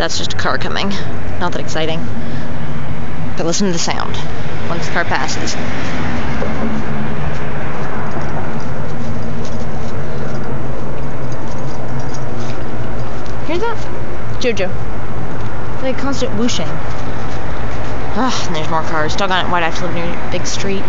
That's just a car coming. Not that exciting. But listen to the sound once the car passes. Hear that? Jojo. Like constant whooshing. Ah, and there's more cars. Doggone it, why'd I have to live near a big street?